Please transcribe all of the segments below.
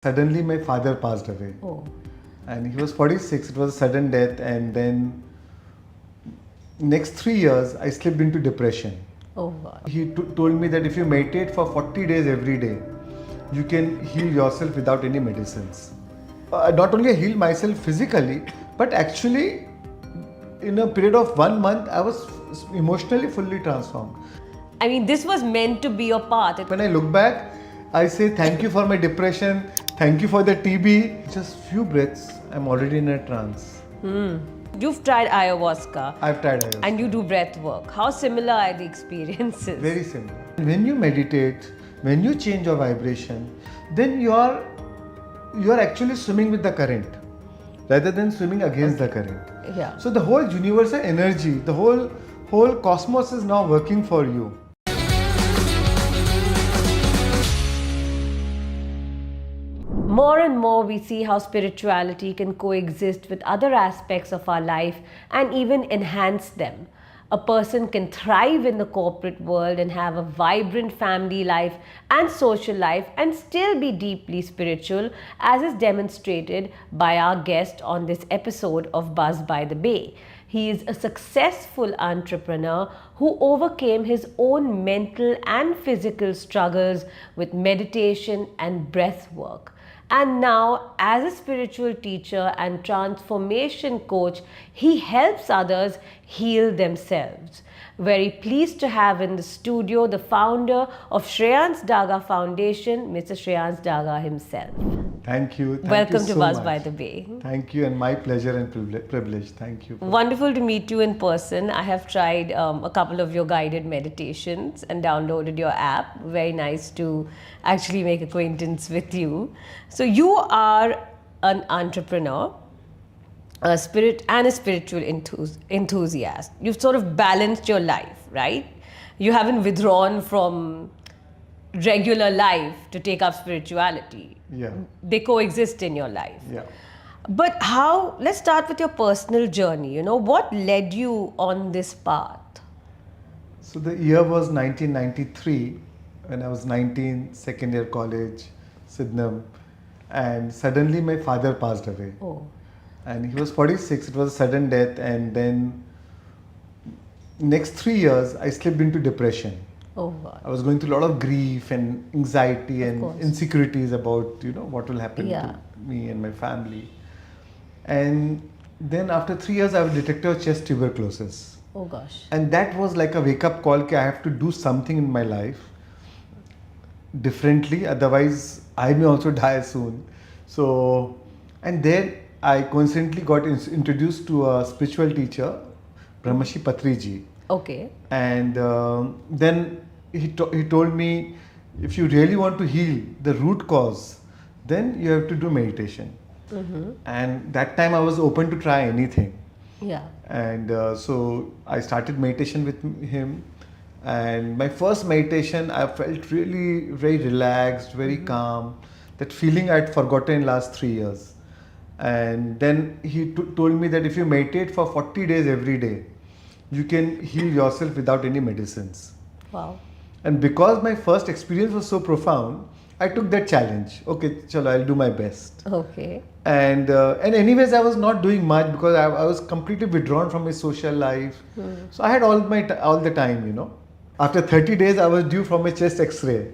Suddenly my father passed away. Oh. And he was 46. It was a sudden death, and then next 3 years I slipped into depression. Oh God. He told me that if you meditate for 40 days every day, you can heal yourself without any medicines. Not only I healed myself physically, but actually in a period of 1 month I was emotionally fully transformed. I mean, this was meant to be your path. When I look back, I say thank you for my depression, thank you for the TB. Just few breaths, I'm already in a trance. You've tried ayahuasca. I've tried ayahuasca. And you do breath work. How similar are the experiences? Very similar. When you meditate, when you change your vibration, then you are actually swimming with the current rather than swimming against the current. Yeah. So the whole universal energy, the whole cosmos is now working for you. More and more we see how spirituality can coexist with other aspects of our life and even enhance them. A person can thrive in the corporate world and have a vibrant family life and social life and still be deeply spiritual, as is demonstrated by our guest on this episode of Buzz by the Bay. He is a successful entrepreneur who overcame his own mental and physical struggles with meditation and breath work. And now, as a spiritual teacher and transformation coach, he helps others heal themselves. Very pleased to have in the studio the founder of Shreans Daga Foundation, Mr. Shreans Daga himself. Thank you. Welcome to so Buzz much. by the Bay. Thank you, and my pleasure and privilege. Thank you. Wonderful to meet you in person. I have tried a couple of your guided meditations and downloaded your app. Very nice to actually make acquaintance with you. So you are an entrepreneur, a spiritual enthusiast. You've sort of balanced your life, right? You haven't withdrawn from regular life to take up spirituality. Yeah. They coexist in your life. Yeah. But how, let's start with your personal journey. What led you on this path? So the year was 1993, when I was 19, second year college, Sydenham, and suddenly my father passed away. Oh. And he was 46. It was a sudden death, and then next 3 years I slipped into depression. Oh God. I was going through a lot of grief and anxiety and course. insecurities about what will happen Yeah. to me and my family. And then after 3 years I was detected with chest tuberculosis. Oh gosh. And that was like a wake-up call that I have to do something in my life differently, otherwise I may also die soon. So, and then I coincidentally got introduced to a spiritual teacher, Brahmashi Patriji. Okay. And then he told me, if you really want to heal the root cause, then you have to do meditation. Mm-hmm. And that time I was open to try anything. Yeah. And so I started meditation with him. And my first meditation, I felt really very relaxed, very calm. That feeling I'd forgotten in last 3 years. And then he told me that if you meditate for 40 days every day, you can heal yourself without any medicines. Wow. And because my first experience was so profound, I took that challenge. Okay, chalo, I'll do my best. Okay. And anyways, I was not doing much because I was completely withdrawn from my social life. So I had all the time. After 30 days, I was due for my chest X-ray.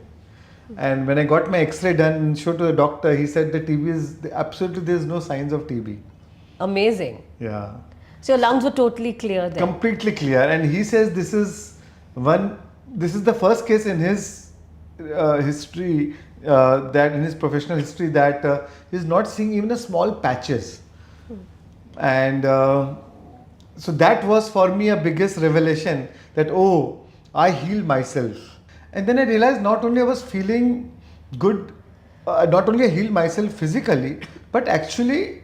And when I got my X-ray done and showed to the doctor, he said the TB is absolutely, there's no signs of TB. Amazing. Yeah. So your lungs were totally clear then. Completely clear. And he says this is the first case in his history, that in his professional history, that he's not seeing even a small patches. And so that was for me a biggest revelation that, oh, I healed myself. And then I realized not only I was feeling good, not only I healed myself physically, but actually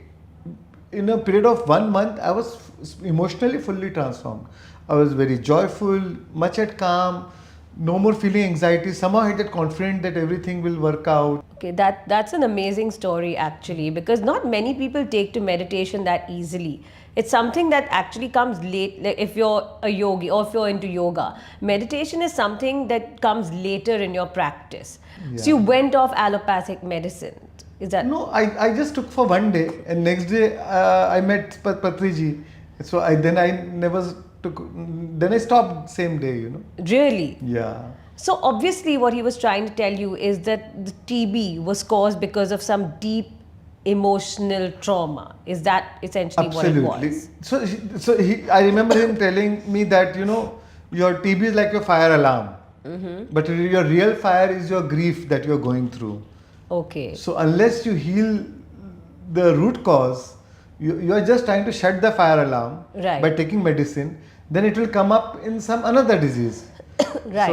in a period of 1 month, I was emotionally fully transformed. I was very joyful, much at calm, no more feeling anxiety. Somehow I get confident that everything will work out. Okay, that's an amazing story actually, because not many people take to meditation that easily. It's something that actually comes late, like if you're a yogi or if you're into yoga. Meditation is something that comes later in your practice. Yeah. So you went off allopathic medicine. Is that No, I just took for one day, and next day I met Patriji. So I never took. Then I stopped same day. really? Yeah. So obviously, what he was trying to tell you is that the TB was caused because of some deep emotional trauma. Is that essentially what it Absolutely. was? I remember him telling me that your TB is like your fire alarm, but your real fire is your grief that you're going through. Okay. So unless you heal the root cause, you are just trying to shut the fire alarm Right. by taking medicine. Then it will come up in some another disease. Right.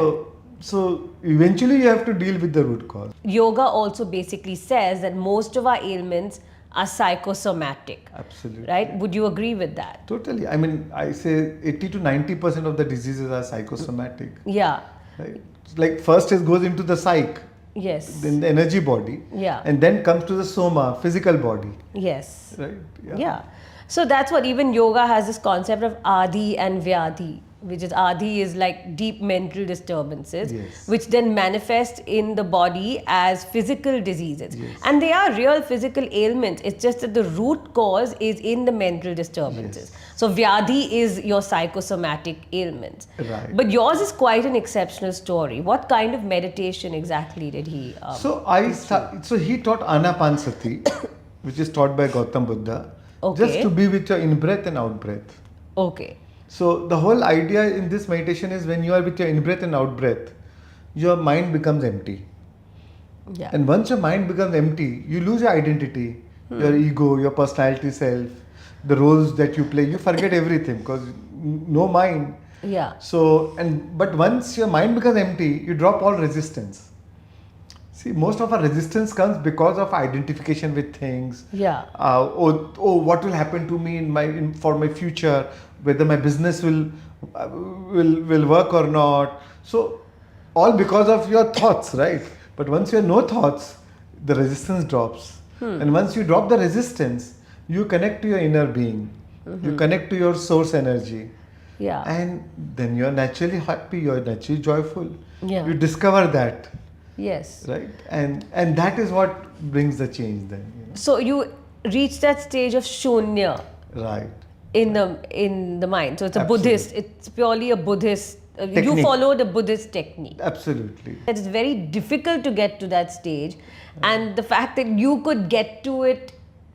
So eventually you have to deal with the root cause. Yoga also basically says that most of our ailments are psychosomatic. Absolutely. Right? Would you agree with that? Totally. I mean, I say 80 to 90% of the diseases are psychosomatic. Yeah. Right? Like first it goes into the psyche, Yes. then the energy body, Yeah. and then comes to the soma, physical body. Yes. Right? Yeah. So that's what even yoga has this concept of adi and vyadhi, which is adi is like deep mental disturbances, Yes. which then manifest in the body as physical diseases. Yes. And they are real physical ailments. It's just that the root cause is in the mental disturbances. Yes. So vyadhi is your psychosomatic ailments. Right. But yours is quite an exceptional story. What kind of meditation exactly did he? So he taught Anapansati, which is taught by Gautam Buddha, Okay. just to be with your in-breath and out-breath. Okay. So the whole idea in this meditation is when you are with your in-breath and out-breath, your mind becomes empty. Yeah. And once your mind becomes empty, you lose your identity, your ego, your personality self, the roles that you play. You forget everything because no mind. Yeah. But once your mind becomes empty, you drop all resistance. See, most of our resistance comes because of identification with things. Yeah. What will happen to me for my future? Whether my business will work or not. So, all because of your thoughts, right? But once you have no thoughts, the resistance drops. And once you drop the resistance, you connect to your inner being. You connect to your source energy. Yeah. And then you're naturally happy, you're naturally joyful. Yeah. You discover that, Yes. right? And that is what brings the change then. So you reach that stage of shunya Right. in the mind. So it's a Absolutely. Buddhist. It's purely a Buddhist. You Technique. follow the Buddhist technique. Absolutely. It's very difficult to get to that stage, and the fact that you could get to it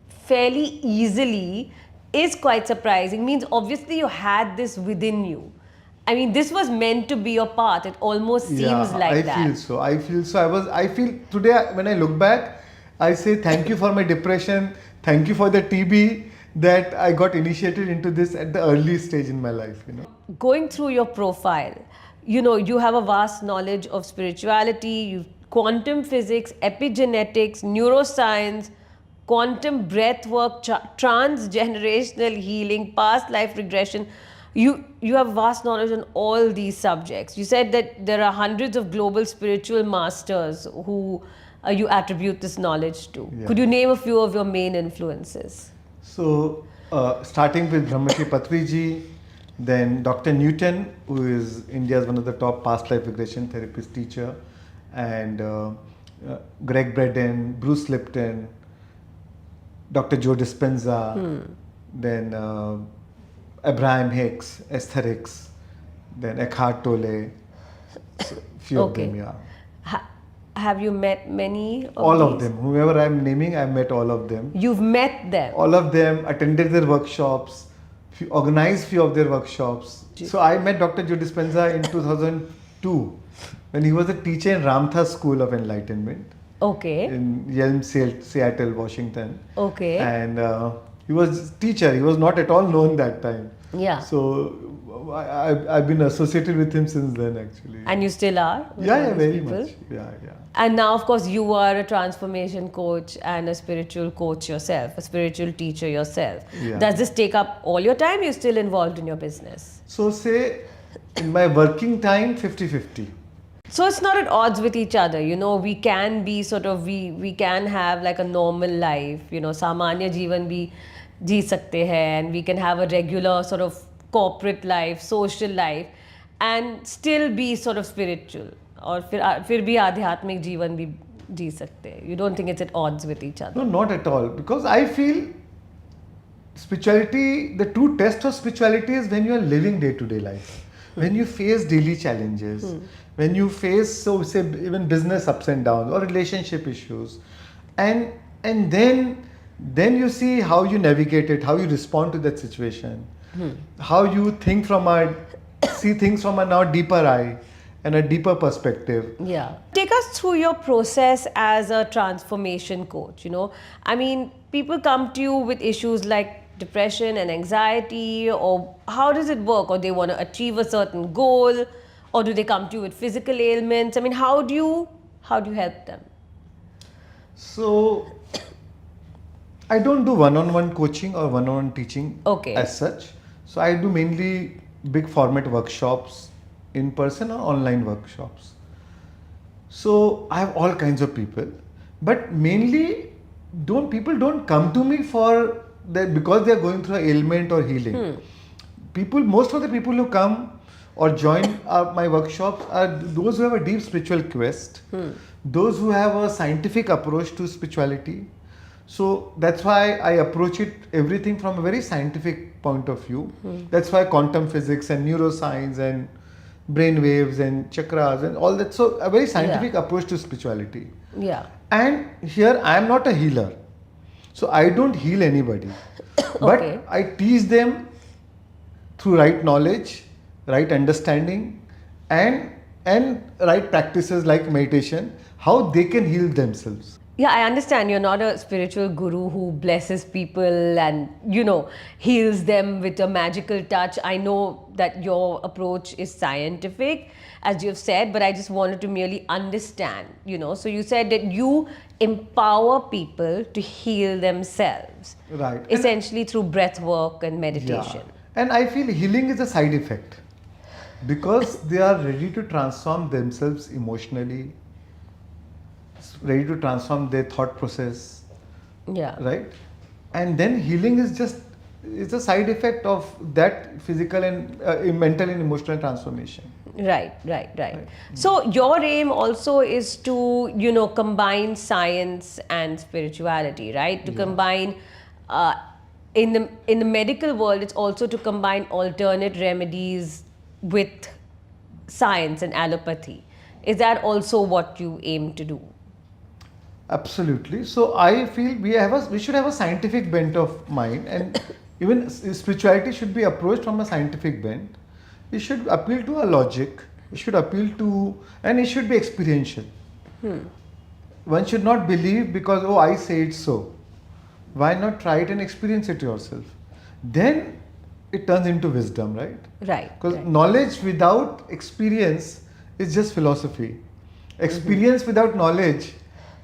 fairly easily is quite surprising. Means obviously you had this within you. I mean, this was meant to be your path. It almost seems like that. I feel so. I feel today when I look back, I say thank you for my depression. Thank you for the TB that I got initiated into this at the early stage in my life. Going through your profile, you have a vast knowledge of spirituality, quantum physics, epigenetics, neuroscience, quantum breathwork, transgenerational healing, past life regression. You have vast knowledge on all these subjects. You said that there are hundreds of global spiritual masters who you attribute this knowledge to. Yeah. Could you name a few of your main influences? So, starting with Brahmashri Patriji, then Dr. Newton, who is India's one of the top past life regression therapist teacher, and Greg Braden, Bruce Lipton, Dr. Joe Dispenza, then Abraham Hicks, Esther Hicks, then Eckhart Tolle, so few of them, yeah. Have you met many of All of these? them. Whoever I'm naming, I've met all of them. You've met them. All of them attended their workshops, organized few of their workshops. So I met Dr. Joe Dispenza in 2002 when he was a teacher in Ramtha School of Enlightenment Okay. in Yelm, Seattle, Washington. Okay. And he was a teacher. He was not at all known that time. Yeah. So I've been associated with him since then, actually. And you still are? with Yeah, all yeah, these very people? much. Yeah, yeah. And now, of course, you are a transformation coach and a spiritual coach yourself, a spiritual teacher yourself. Yeah. Does this take up all your time? You're still involved in your business? So say in my working time, 50-50. So it's not at odds with each other. We can be we can have like a normal life, samanya jeevan bhi जी सकते हैं, and we can have a regular sort of corporate life, social life, and still be sort of spiritual, और फिर भी आध्यात्मिक जीवन भी जी सकते हैं. You don't think it's at odds with each other? No, not at all. Because I feel spirituality, the true test of spirituality is when you are living day-to-day life, when you face daily challenges, when you face, so say, even business ups and downs or relationship issues, and then you see how you navigate it, how you respond to that situation, how you think see things from a now deeper eye and a deeper perspective. Yeah. Take us through your process as a transformation coach. I mean, people come to you with issues like depression and anxiety, or how does it work? Or they want to achieve a certain goal, or do they come to you with physical ailments? I mean, how do you help them? So, I don't do one-on-one coaching or one-on-one teaching as such. So, I do mainly big format workshops, in person or online workshops. So, I have all kinds of people, but mainly people don't come to me for that because they are going through an ailment or healing. Most of the people who come or join my workshops are those who have a deep spiritual quest, those who have a scientific approach to spirituality. So that's why I approach everything from a very scientific point of view. That's why quantum physics and neuroscience and brain waves and chakras and all that. So a very scientific approach to spirituality. Yeah. And here I am not a healer. So I don't heal anybody. But I teach them through right knowledge, right understanding, and right practices like meditation, how they can heal themselves. Yeah, I understand you're not a spiritual guru who blesses people and, heals them with a magical touch. I know that your approach is scientific, as you've said, but I just wanted to merely understand, So you said that you empower people to heal themselves. Right. Essentially through breath work and meditation. Yeah. And I feel healing is a side effect because they are ready to transform themselves emotionally, ready to transform their thought process. Yeah. Right? And then healing is it's a side effect of that physical and mental and emotional transformation. Right. So your aim also is to, combine science and spirituality, right? To combine, in the medical world, it's also to combine alternate remedies with science and allopathy. Is that also what you aim to do? Absolutely. So I feel we should have a scientific bent of mind, and even spirituality should be approached from a scientific bent. It should appeal to a logic. It should appeal to, and it should be experiential. One should not believe because, I say it so. Why not try it and experience it yourself? Then it turns into wisdom, right? Right. Because knowledge without experience is just philosophy. Experience without knowledge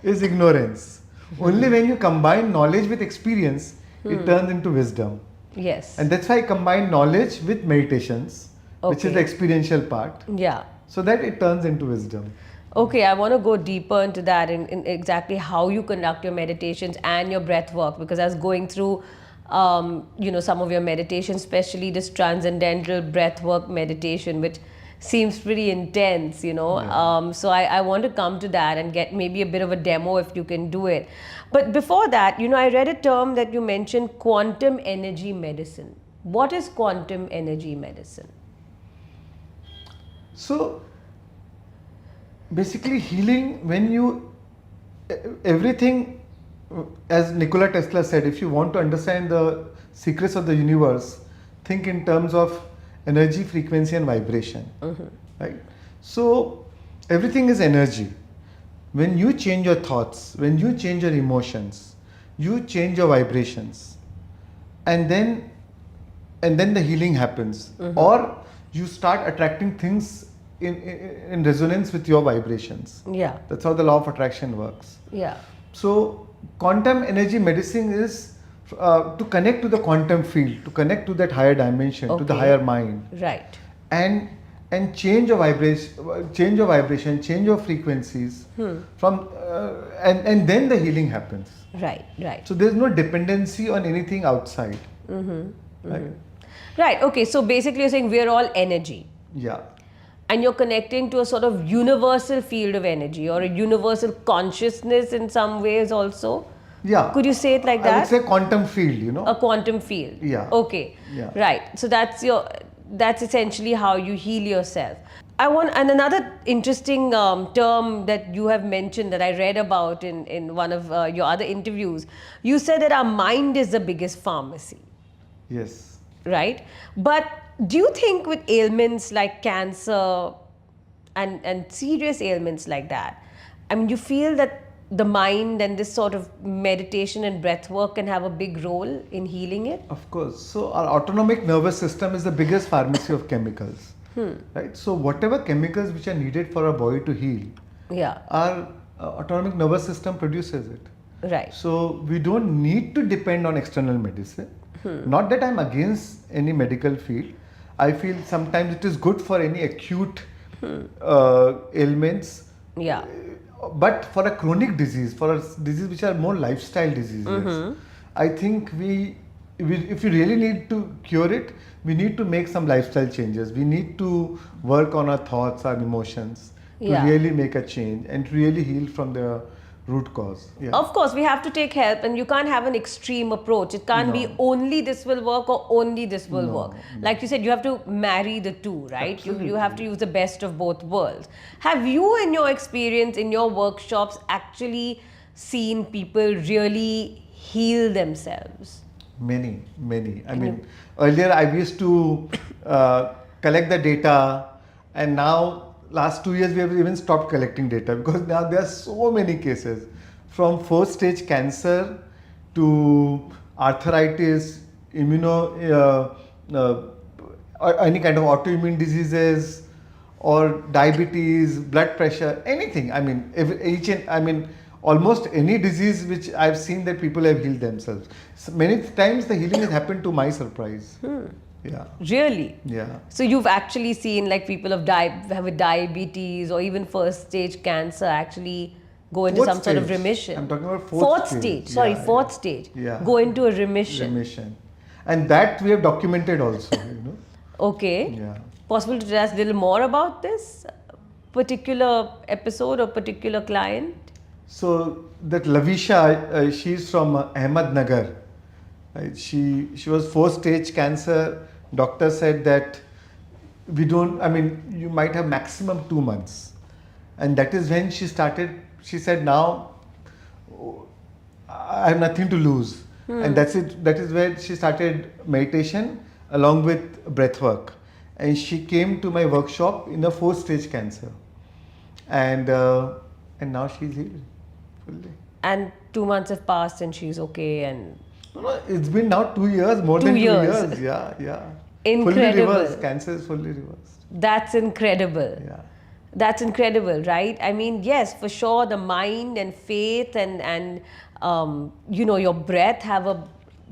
is ignorance. Only when you combine knowledge with experience, it turns into wisdom. Yes. And that's why I combine knowledge with meditations, which is the experiential part. Yeah. So that it turns into wisdom. Okay, I want to go deeper into that in exactly how you conduct your meditations and your breath work, because I was going through, some of your meditations, especially this transcendental breath work meditation, which seems pretty intense, Yeah. So I want to come to that and get maybe a bit of a demo if you can do it. But before that, I read a term that you mentioned, quantum energy medicine. What is quantum energy medicine? So basically healing, everything, as Nikola Tesla said, if you want to understand the secrets of the universe, think in terms of energy, frequency and vibration. Right? So everything is energy. When you change your thoughts, when you change your emotions, you change your vibrations, and then the healing happens. Or you start attracting things in resonance with your vibrations. Yeah. That's how the law of attraction works. Yeah. So quantum energy medicine is to connect to the quantum field, to connect to that higher dimension, to the higher mind. Right. And change your vibration, change your frequencies from and then the healing happens. Right. So there's no dependency on anything outside. Right? Right. Okay. So basically, you're saying we're all energy. Yeah. and you're connecting to a sort of universal field of energy or a universal consciousness in some ways also. Yeah. Could you say it like that? I would say quantum field, A quantum field. Yeah. Okay. Yeah. Right. So that's essentially how you heal yourself. And another interesting term that you have mentioned that I read about in one of your other interviews, you said that our mind is the biggest pharmacy. Yes. Right? But do you think with ailments like cancer and serious ailments like that, I mean, you feel that the mind and this sort of meditation and breath work can have a big role in healing it? Of course. So our autonomic nervous system is the biggest pharmacy of chemicals. Right? So whatever chemicals which are needed for our body to heal, Yeah. our autonomic nervous system produces it. Right. So we don't need to depend on external medicine. Not that I'm against any medical field. I feel sometimes it is good for any acute ailments. Yeah. But for a chronic disease, for a disease which are more lifestyle diseases, I think if we really need to cure it, we need to make some lifestyle changes. We need to work on our thoughts, our emotions, to really make a change and really heal from the root cause. Yeah. Of course, we have to take help, and you can't have an extreme approach. It can't be only this will work or only this will work. Like you said, you have to marry the two, right? You have to use the best of both worlds. Have you, in your experience, in your workshops, actually seen people really heal themselves? Many. I mean, earlier I used to collect the data, and now last 2 years we have even stopped collecting data because now there are so many cases, from fourth stage cancer to arthritis, or any kind of autoimmune diseases, or diabetes, blood pressure, anything. I mean, almost any disease which I've seen that people have healed themselves. So many times the healing has happened to my surprise. Yeah. Really? Yeah. So you've actually seen like people with diabetes or even first stage cancer actually go into some sort of remission. I'm talking about fourth stage. stage. Fourth stage. Yeah. Go into a remission. And that we have documented also, Okay. Yeah. Possible to tell us a little more about this particular episode or particular client? So that Lavisha, she's from Ahmednagar. Right? She was fourth stage cancer. Doctor said that you might have maximum 2 months. And that is when she said, now I have nothing to lose. And that is where she started meditation along with breathwork. And she came to my workshop in a fourth stage cancer. And now she's healed fully. And 2 months have passed and she's okay and... No, it's been now 2 years, more than 2 years. Yeah. Incredible. Fully reversed. Cancer is fully reversed. That's incredible. Yeah. That's incredible, right? I mean, yes, for sure, the mind and faith and your breath have a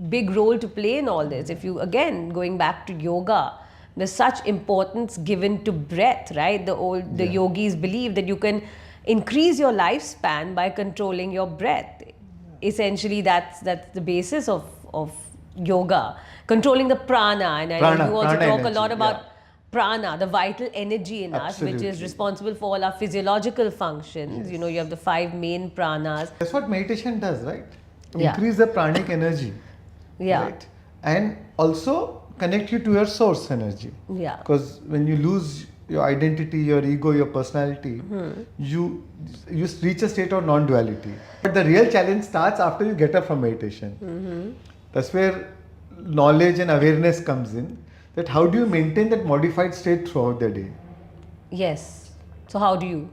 big role to play in all this. If you, again, going back to yoga, there's such importance given to breath, right? The yogis believe that you can increase your lifespan by controlling your breath. Essentially, that's the basis of yoga. Controlling the prana, and I know you also talk a lot about prana, the vital energy in us, which is responsible for all our physiological functions. Yes. You have the 5 main pranas. That's what meditation does, right? Yeah. Increase the pranic energy. Yeah. Right? And also connect you to your source energy. Yeah. Because when you lose your identity, your ego, your personality, you reach a state of non-duality. But the real challenge starts after you get up from meditation. That's where knowledge and awareness comes in. That how do you maintain that modified state throughout the day? Yes. So how do you?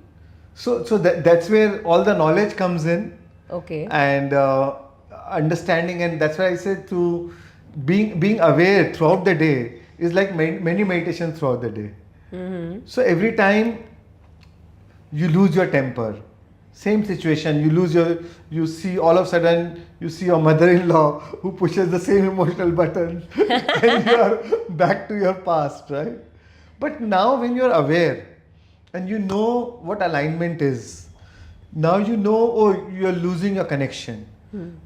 So that's where all the knowledge comes in. Okay. And understanding, and that's why I said to being aware throughout the day is like many meditations throughout the day. So every time you lose your temper, same situation, you see all of a sudden you see your mother-in-law who pushes the same emotional button and you are back to your past, right? But now when you are aware and you know what alignment is, now you know, you are losing your connection.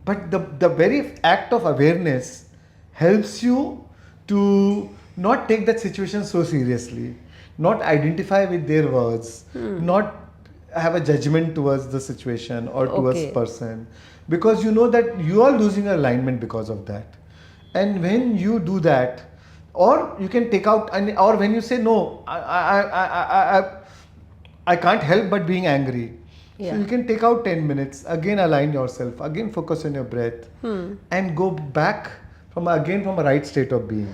But the very act of awareness helps you to not take that situation so seriously. not identify with their words, not have a judgment towards the situation or towards Okay. person, because you know that you are losing alignment because of that. And when you do that, or you can take out, and or when you say no, I can't help but being angry. Yeah. So you can take out 10 minutes, again align yourself, again focus on your breath, and go back from a right state of being.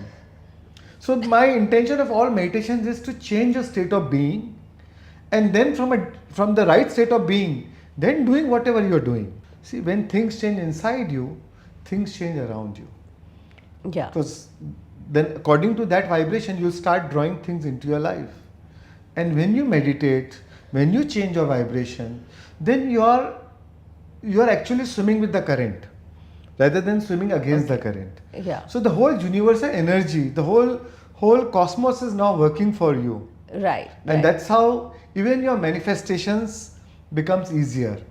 So my intention of all meditations is to change your state of being, and then from the right state of being, then doing whatever you are doing. See, when things change inside you, things change around you. Yeah. Because then according to that vibration, you'll start drawing things into your life. And when you meditate, when you change your vibration, then you are actually swimming with the current rather than swimming against the current. Yeah. So the whole universal energy, the whole cosmos is now working for you. Right. And that's how even your manifestations becomes easier.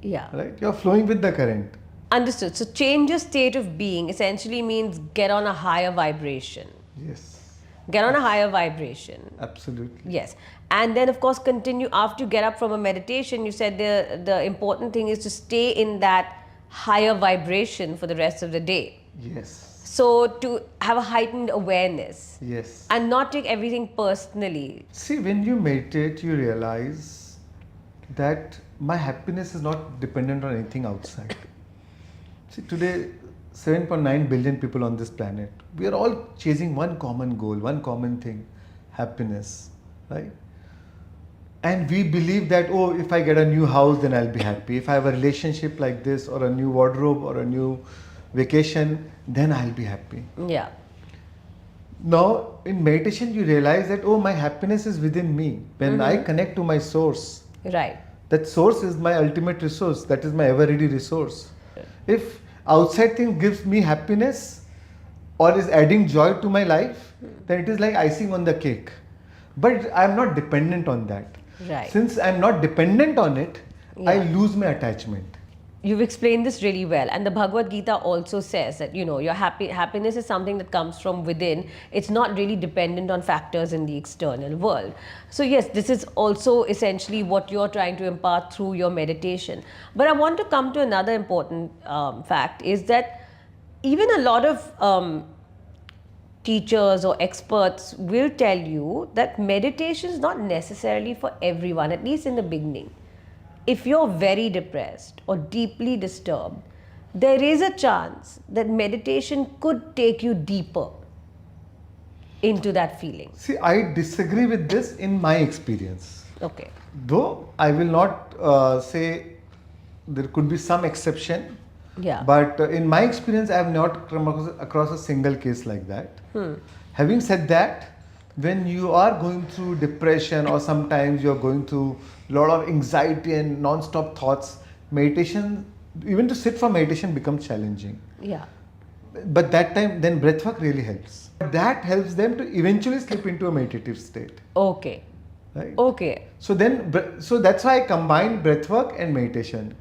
Yeah. Right? You're flowing with the current. Understood. So change your state of being essentially means get on a higher vibration. Yes. Get on a higher vibration. Absolutely. Yes. And then of course continue after you get up from a meditation. You said the important thing is to stay in that higher vibration for the rest of the day. Yes. So to have a heightened awareness. Yes. And not take everything personally. See, when you meditate, you realize that my happiness is not dependent on anything outside. See, today, 7.9 billion people on this planet. We are all chasing one common goal, one common thing, happiness, right? And we believe that, oh, if I get a new house, then I'll be happy. If I have a relationship like this, or a new wardrobe, or a new vacation, then I'll be happy. Yeah. Now, in meditation, you realize that, oh, my happiness is within me. When I connect to my source, Right. that source is my ultimate resource. That is my ever-ready resource. If outside thing gives me happiness or is adding joy to my life, then it is like icing on the cake. But I am not dependent on that. Right. Since I am not dependent on it, I lose my attachment. You've explained this really well, and the Bhagavad Gita also says that your happiness is something that comes from within. It's not really dependent on factors in the external world. So yes, this is also essentially what you're trying to impart through your meditation. But I want to come to another important fact is that even a lot of teachers or experts will tell you that meditation is not necessarily for everyone, at least in the beginning. If you're very depressed or deeply disturbed, there is a chance that meditation could take you deeper into that feeling. See, I disagree with this in my experience. Okay. Though I will not say there could be some exception. Yeah. But in my experience, I have not come across a single case like that. Having said that, when you are going through depression or sometimes you're going through a lot of anxiety and non-stop thoughts, meditation, even to sit for meditation becomes challenging. Yeah. But that time, then breathwork really helps. That helps them to eventually slip into a meditative state. Okay. Right? Okay. So that's why I combine breathwork and meditation,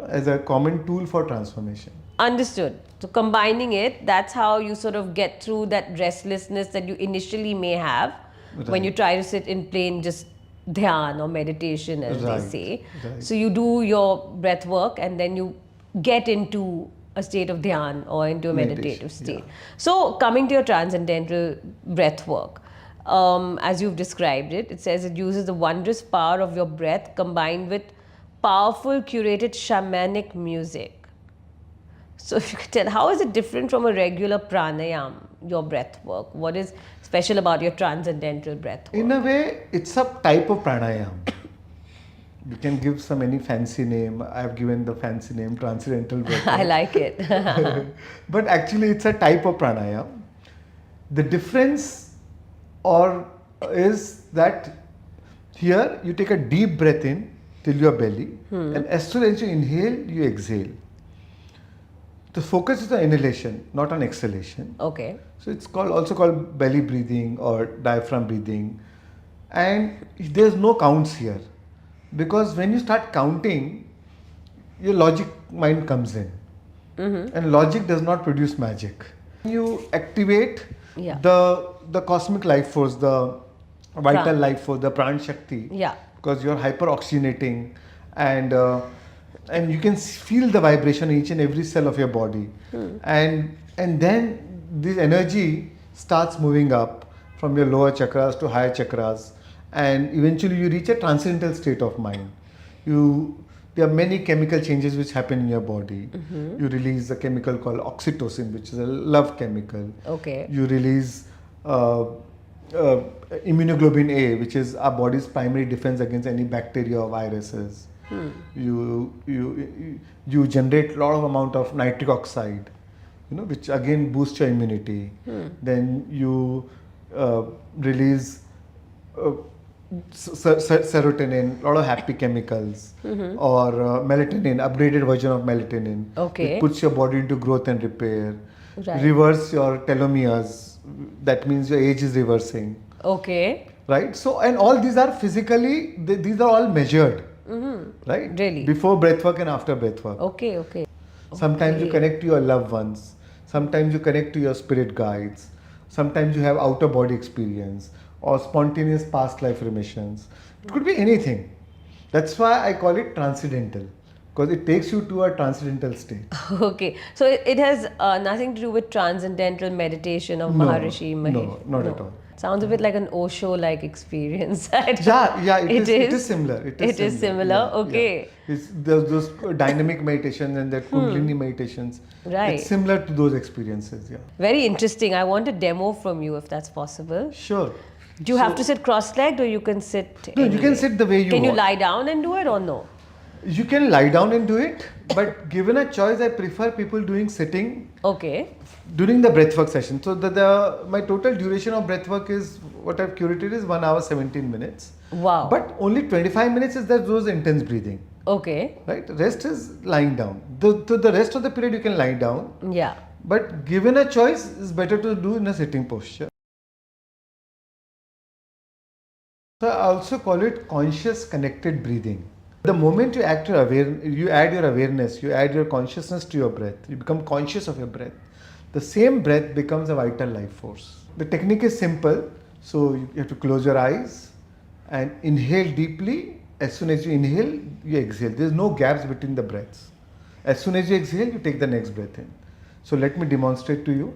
as a common tool for transformation. Understood. So combining it, that's how you sort of get through that restlessness that you initially may have when you try to sit in plain just dhyan or meditation, as they say. Right. So you do your breath work and then you get into a state of dhyan or into a meditative state. Yeah. So coming to your transcendental breath work, as you've described it, it says it uses the wondrous power of your breath combined with powerful curated shamanic music. So if you could tell, how is it different from a regular pranayam, your breath work? What is special about your transcendental breath work? In a way, it's a type of pranayam. You can give any fancy name. I have given the fancy name Transcendental breath work. I like it. But actually, it's a type of pranayam. The difference is that here you take a deep breath in till your belly, and as soon as you inhale, you exhale. The focus is on inhalation, not on exhalation. Okay. So it's also called belly breathing or diaphragm breathing. And there's no counts here. Because when you start counting, your logic mind comes in. And logic does not produce magic. You activate the cosmic life force, the vital life force, the pran shakti. Yeah. Because you're hyper oxygenating, and and you can feel the vibration in each and every cell of your body, and then this energy starts moving up from your lower chakras to higher chakras, and eventually you reach a transcendental state of mind. There are many chemical changes which happen in your body. You release a chemical called oxytocin, which is a love chemical. Okay. You release immunoglobulin A, which is our body's primary defense against any bacteria or viruses. You generate a lot of amount of nitric oxide, which again boosts your immunity. Then you release serotonin, a lot of happy chemicals, or melatonin, upgraded version of melatonin. Okay. It puts your body into growth and repair. Right. Reverse your telomeres. That means your age is reversing. Okay. Right? So, and all these are physically, these are all measured. Right? Really? Before breathwork and after breathwork. Okay. Sometimes you connect to your loved ones. Sometimes you connect to your spirit guides. Sometimes you have outer body experience or spontaneous past life remissions. It could be anything. That's why I call it transcendental, because it takes you to a transcendental state. Okay. So it has nothing to do with transcendental meditation of Maharishi Mahesh. No, not at all. Sounds a bit like an Osho-like experience. Yeah, it is similar. It is similar. Yeah, Okay. yeah. It's those dynamic meditations and the Kundalini meditations. Right. It's similar to those experiences. Yeah. Very interesting. I want a demo from you if that's possible. Sure. Do you have to sit cross-legged or you can sit? No, you can sit the way you want. Can you lie down and do it or no? You can lie down and do it, but given a choice, I prefer people doing sitting. Okay. During the breathwork session. So my total duration of breathwork is, what I've curated is 1 hour 17 minutes. Wow. But only 25 minutes is those intense breathing. Okay. Right? Rest is lying down. The rest of the period you can lie down. Yeah. But given a choice, it's better to do in a sitting posture. So I also call it conscious connected breathing. The moment you add your awareness, you add your consciousness to your breath, you become conscious of your breath. The same breath becomes a vital life force. The technique is simple. So you have to close your eyes and inhale deeply. As soon as you inhale, you exhale. There's no gaps between the breaths. As soon as you exhale, you take the next breath in. So let me demonstrate to you.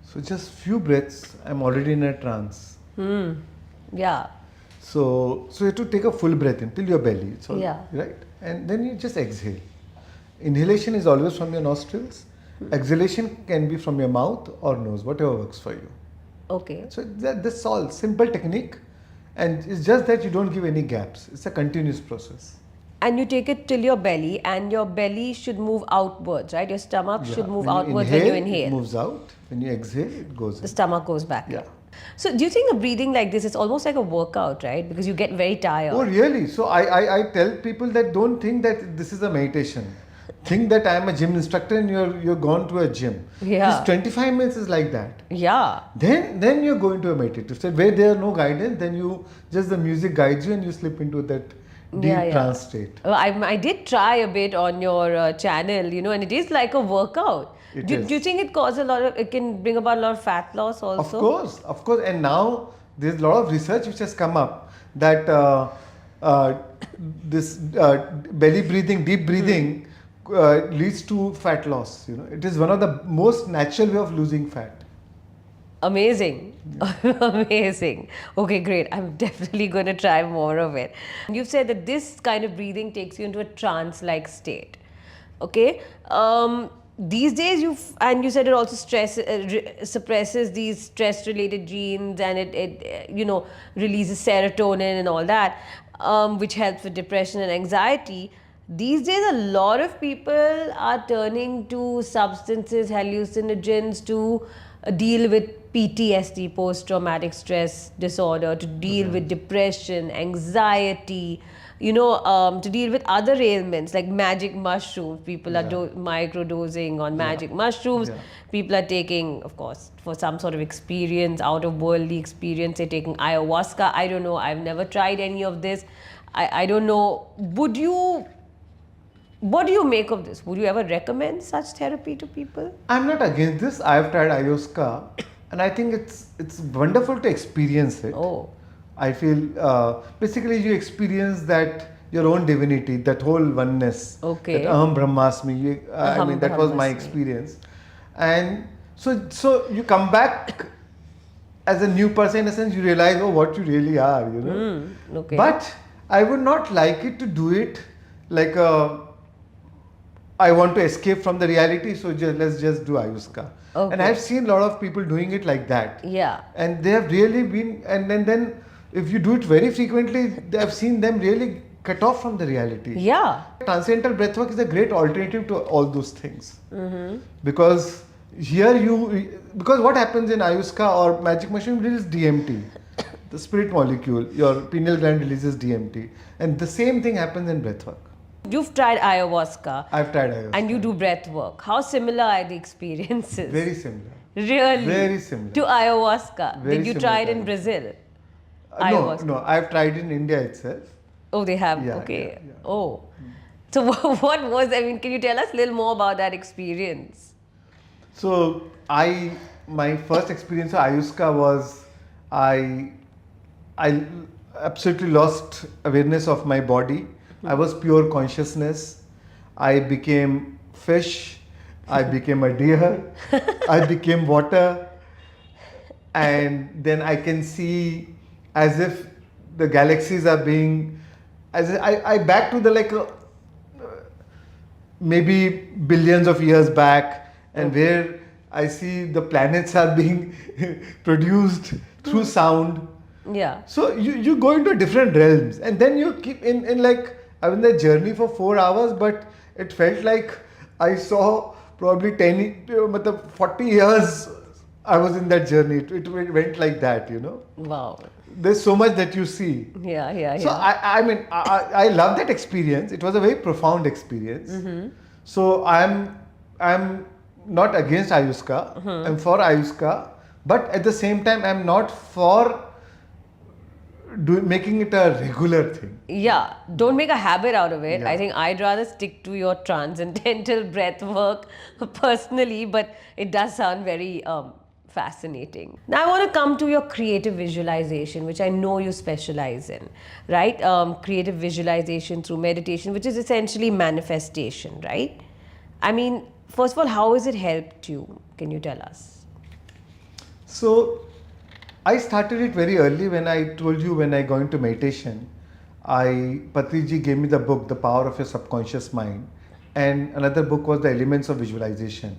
So just few breaths, I'm already in a trance. Yeah. So you have to take a full breath in till your belly. Yeah. Right? And then you just exhale. Inhalation is always from your nostrils. Exhalation can be from your mouth or nose, whatever works for you. Okay. So that's all. Simple technique. And it's just that you don't give any gaps. It's a continuous process. And you take it till your belly, and your belly should move outwards, right? Your stomach should move outwards when you inhale. It moves out. When you exhale, it goes in. The stomach goes back. Yeah. So do you think a breathing like this is almost like a workout, right? Because you get very tired. Oh, really? So I tell people that don't think that this is a meditation. Think that I am a gym instructor and you're gone to a gym. Yeah. This 25 minutes is like that. Yeah. Then you're going to a meditative state where there are no guidance. Then the music guides you and you slip into that deep trance state. Well, I did try a bit on your channel, and it is like a workout. Do you think it can bring about a lot of fat loss also? Of course. And now there's a lot of research which has come up that this belly breathing, deep breathing leads to fat loss. It is one of the most natural way of losing fat. Amazing. Amazing. Okay, great. I'm definitely going to try more of it. You've said that this kind of breathing takes you into a trance-like state. Okay. These days, you said it also suppresses these stress-related genes, and it releases serotonin and all that, which helps with depression and anxiety. These days, a lot of people are turning to substances, hallucinogens to deal with PTSD, post-traumatic stress disorder, to deal with depression, anxiety, to deal with other ailments like magic mushrooms. People are microdosing on magic mushrooms. Yeah. People are taking, of course, for some sort of experience, out-of-worldly experience, they're taking ayahuasca. I don't know. I've never tried any of this. I don't know. What do you make of this? Would you ever recommend such therapy to people? I'm not against this. I've tried ayahuasca, and I think it's wonderful to experience it. Oh. I feel basically you experience that your own divinity, that whole oneness. Okay. That Aham Brahmasmi. I Aham mean, that was my Brahmasmi. experience, and so you come back as a new person. In a sense, you realize, oh, what you really are. Okay. But I would not like it to do it like I want to escape from the reality, so let's just do ayahuasca. Okay. And I've seen a lot of people doing it like that. Yeah. And And they have really been, and then if you do it very frequently, I've seen them really cut off from the reality. yeah. Transcendental breathwork is a great alternative to all those things. Mm-hmm. Because because what happens in ayahuasca or magic mushroom releases DMT, the spirit molecule, your pineal gland releases DMT. And the same thing happens in breathwork. You've tried ayahuasca I've tried ayahuasca. and you do breath work. How similar are the experiences? Very similar. Really? Very similar. To ayahuasca. Very Did you similar try it to in ayahuasca. Brazil? No, Ayahuasca. no, I've tried in India itself. Oh, they have? Yeah, okay. yeah, yeah. Oh. So what was, can you tell us a little more about that experience? So my first experience of ayahuasca was I absolutely lost awareness of my body. I was pure consciousness. I became fish. I became a deer. I became water. And then I can see as if the galaxies are being, as if I back to the maybe billions of years back, and where I see the planets are being produced through sound. Yeah. So you go into different realms, and then you keep in like I was in the journey for 4 hours, but it felt like I saw probably 40 years I was in that journey. It went like that, Wow. There's so much that you see. Yeah, yeah, So yeah. I mean I love that experience. It was a very profound experience. Mm-hmm. So I'm not against ayahuasca. Mm-hmm. I'm for ayahuasca, but at the same time I'm not for making it a regular thing. Yeah, don't make a habit out of it. Yeah. I think I'd rather stick to your transcendental breath work personally, but it does sound very fascinating. Now I want to come to your creative visualization, which I know you specialize in, right? Creative visualization through meditation, which is essentially manifestation, right? I mean, first of all, how has it helped you? Can you tell us? So I started it very early. When I told you, when I go into meditation, Patriji gave me the book, The Power of Your Subconscious Mind, and another book was The Elements of Visualization.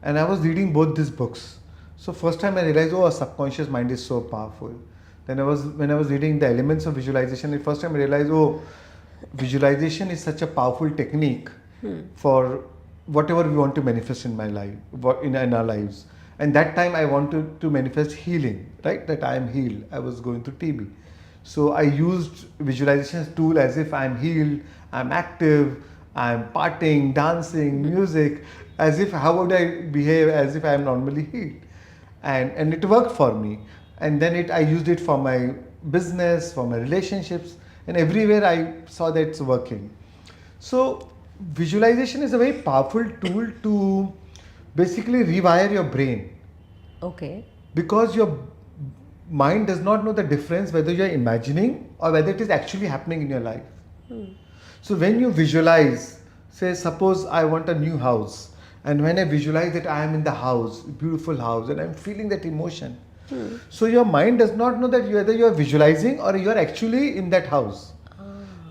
And I was reading both these books. So first time I realized, oh, a subconscious mind is so powerful. Then when I was reading The Elements of Visualization, the first time I realized, oh, visualization is such a powerful technique for whatever we want to manifest in my life, in our lives. And that time I wanted to manifest healing, right? That I am healed. I was going through TB. So I used visualization as a tool as if I'm healed, I'm active, I'm partying, dancing, music, as if how would I behave as if I'm normally healed. And it worked for me. And then I used it for my business, for my relationships, and everywhere I saw that it's working. So visualization is a very powerful tool to basically rewire your brain, Okay. because your mind does not know the difference whether you're imagining or whether it is actually happening in your life. So when you visualize, say suppose I want a new house, and when I visualize that I am in the house, beautiful house, and I'm feeling that emotion, so your mind does not know that whether you are visualizing or you are actually in that house.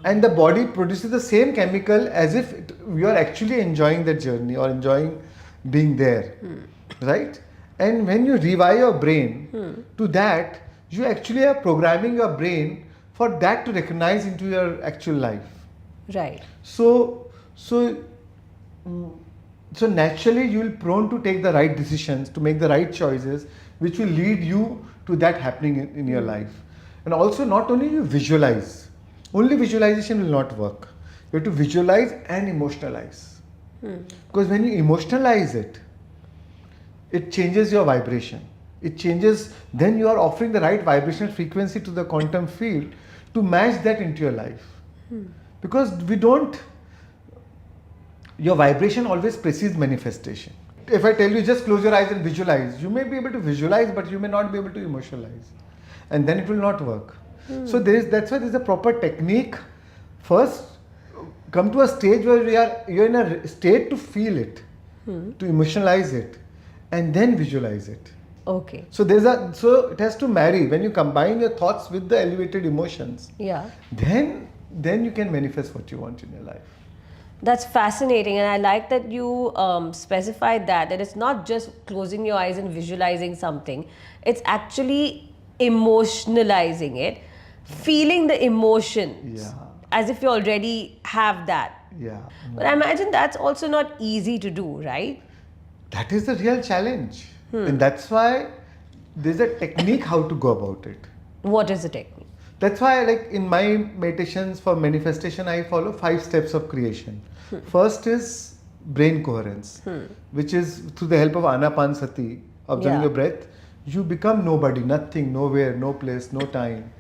And the body produces the same chemical as if you are actually enjoying that journey or enjoying being there, right? And when you rewire your brain to that, you actually are programming your brain for that to recognize into your actual life. Right. So So naturally you will prone to take the right decisions, to make the right choices, which will lead you to that happening in your life. And also, not only you visualize, only visualization will not work. You have to visualize and emotionalize. Because when you emotionalize it, it changes your vibration. It changes, then you are offering the right vibrational frequency to the quantum field to match that into your life. Because your vibration always precedes manifestation. If I tell you just close your eyes and visualize, you may be able to visualize, but you may not be able to emotionalize. And then it will not work. So that's why there's a proper technique. First, come to a stage where you're in a state to feel it, to emotionalize it, and then visualize it. Okay. So so it has to marry. When you combine your thoughts with the elevated emotions, then you can manifest what you want in your life. That's fascinating, and I like that you specified that it's not just closing your eyes and visualizing something. It's actually emotionalizing it, feeling the emotions as if you already have that. Yeah. But I imagine that's also not easy to do, right? That is the real challenge. And that's why there's a technique how to go about it. What is the technique? That's why, like in my meditations for manifestation, I follow 5 steps of creation. First is brain coherence, which is through the help of anapanasati, observing your breath, you become nobody, nothing, nowhere, no place, no time,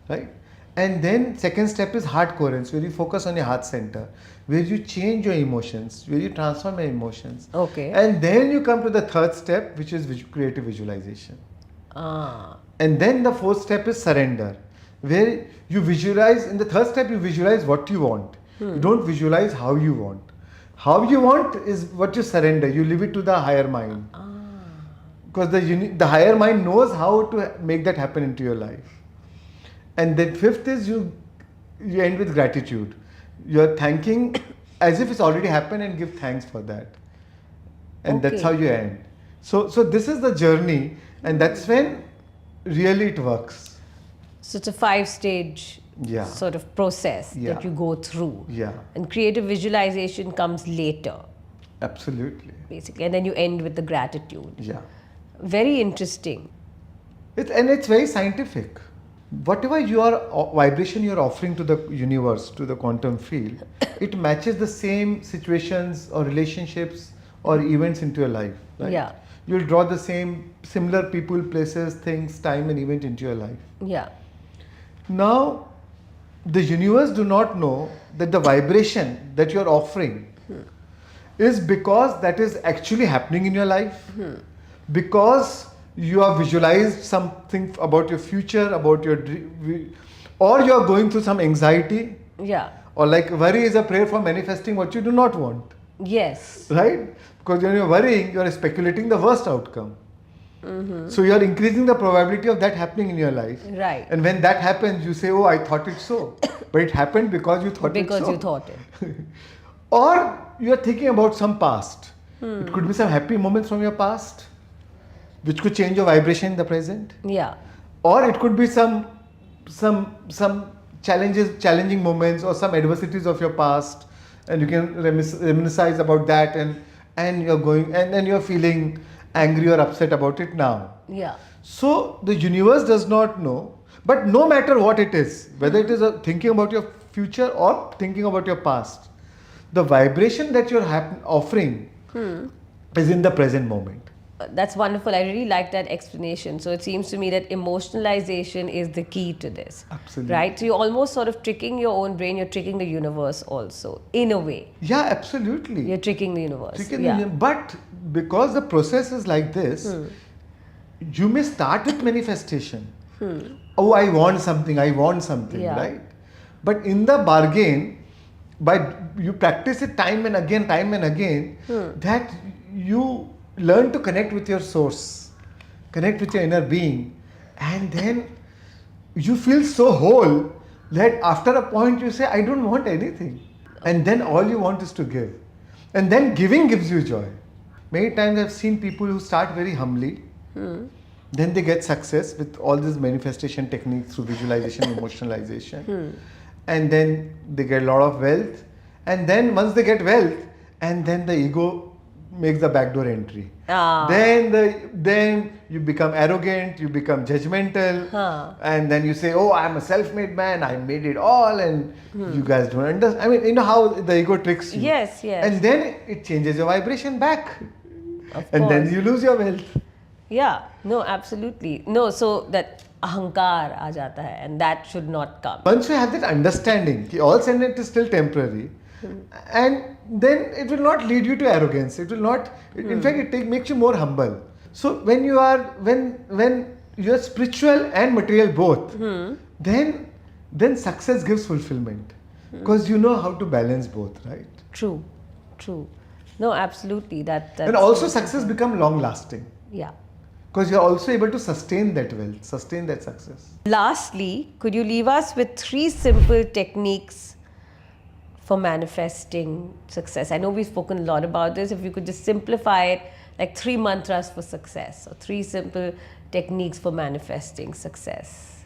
right? And then second step is heart coherence, where you focus on your heart center, where you change your emotions, where you transform your emotions. Okay. And then you come to the third step, which is creative visualization. And then the fourth step is surrender, where you visualize. In the third step, you visualize what you want. You don't visualize how you want. How you want is what you surrender. You leave it to the higher mind. Because the higher mind knows how to make that happen into your life. And then fifth is you end with gratitude. You're thanking as if it's already happened and give thanks for that. And that's how you end. So this is the journey, and that's when really it works. So it's a 5-stage sort of process that you go through. Yeah. And creative visualization comes later. Absolutely. Basically. And then you end with the gratitude. Yeah. Very interesting. It's very scientific. Whatever vibration you're offering to the universe, to the quantum field, it matches the same situations or relationships or events into your life. Right? Yeah. You'll draw the similar people, places, things, time and event into your life. Yeah. Now, the universe do not know that the vibration that you're offering is because that is actually happening in your life, because you have visualized something about your future, about your dream, or you are going through some anxiety. Yeah. Or like worry is a prayer for manifesting what you do not want. Yes. Right? Because when you're worrying, you're speculating the worst outcome. So you're increasing the probability of that happening in your life. Right. And when that happens, you say, oh, I thought it so. But it happened because you thought it so. Because you thought it. Or you're thinking about some past. It could be some happy moments from your past, which could change your vibration in the present. Yeah. Or it could be some challenging moments or some adversities of your past, and you can reminisce about that, and you're going, and then you're feeling angry or upset about it now. Yeah. So the universe does not know, but no matter what it is, whether it is thinking about your future or thinking about your past, the vibration that you're offering is in the present moment. That's wonderful. I really like that explanation. So it seems to me that emotionalization is the key to this. Absolutely. Right? So you're almost sort of tricking your own brain, you're tricking the universe also, in a way. Yeah, absolutely. You're tricking the universe. But because the process is like this, you may start with manifestation. Oh, I want something, right? But in the bargain, you practice it time and again, that you learn to connect with your source, connect with your inner being, and then you feel so whole that after a point you say, I don't want anything. And then all you want is to give. And then giving gives you joy. Many times I've seen people who start very humbly, then they get success with all these manifestation techniques through visualization, emotionalization, and then they get a lot of wealth. And then once they get wealth, and then the ego makes the backdoor entry. Ah. Then you become arrogant, you become judgmental, and then you say, "Oh, I'm a self-made man. I made it all," and you guys don't understand. I mean, you know how the ego tricks you. Yes, yes. And then it changes your vibration back, Of and then course. you lose your wealth. Yeah, no, absolutely. No, so that ahankar aa jata hai, and that should not come. Once you have that understanding, ki all sentient is still temporary, and then it will not lead you to arrogance. It will not. In fact, makes you more humble. So when you are when you are spiritual and material both, then success gives fulfillment because you know how to balance both, right? True, true. No, absolutely. That's And also success become long lasting yeah. because you are also able to sustain that wealth, sustain that success. Lastly, could you leave us with 3 simple techniques for manifesting success? I know we've spoken a lot about this. If you could just simplify it, like 3 mantras for success or 3 simple techniques for manifesting success.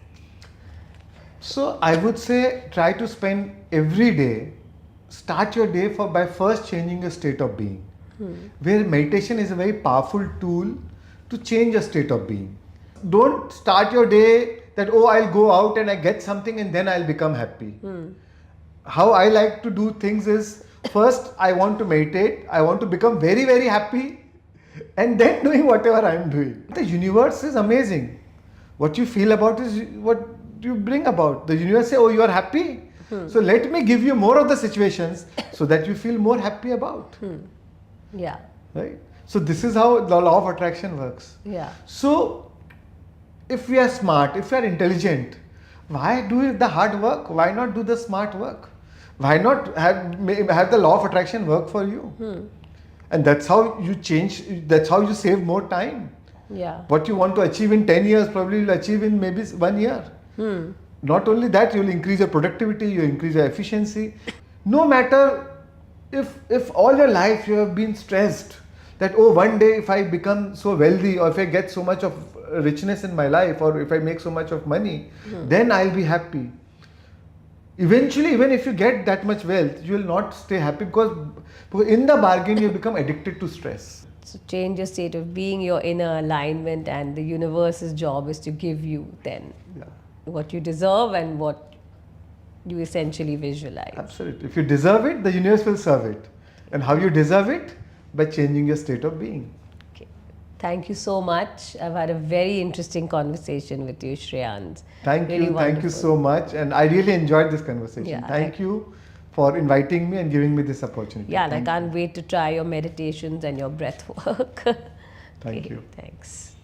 So I would say try to spend every day, start your day by first changing your state of being. Where meditation is a very powerful tool to change your state of being. Don't start your day that, oh, I'll go out and I get something and then I'll become happy. How I like to do things is first I want to meditate, I want to become very, very happy, and then doing whatever I'm doing. The universe is amazing. What you feel about is what you bring about. The universe say, oh, you are happy? So let me give you more of the situations so that you feel more happy about. Yeah. Right? So this is how the law of attraction works. Yeah. So if we are smart, if we are intelligent, why do the hard work? Why not do the smart work? Why not have the law of attraction work for you? And that's how you change, that's how you save more time. Yeah. What you want to achieve in 10 years, probably you'll achieve in maybe 1 year. Not only that, you'll increase your productivity, you increase your efficiency. No matter if all your life you have been stressed that, oh, one day if I become so wealthy or if I get so much of richness in my life or if I make so much of money, then I'll be happy. Eventually, even if you get that much wealth, you will not stay happy because in the bargain you become addicted to stress. So change your state of being, your inner alignment, and the universe's job is to give you then what you deserve and what you essentially visualize. Absolutely. If you deserve it, the universe will serve it. And how you deserve it? By changing your state of being. Okay. Thank you so much. I've had a very interesting conversation with you, Shreans. Thank Really you. wonderful. Thank you so much. And I really enjoyed this conversation. Yeah, Thank you for inviting me and giving me this opportunity. Yeah, and I Thank can't wait to try your meditations and your breath work. Thank you. Thanks.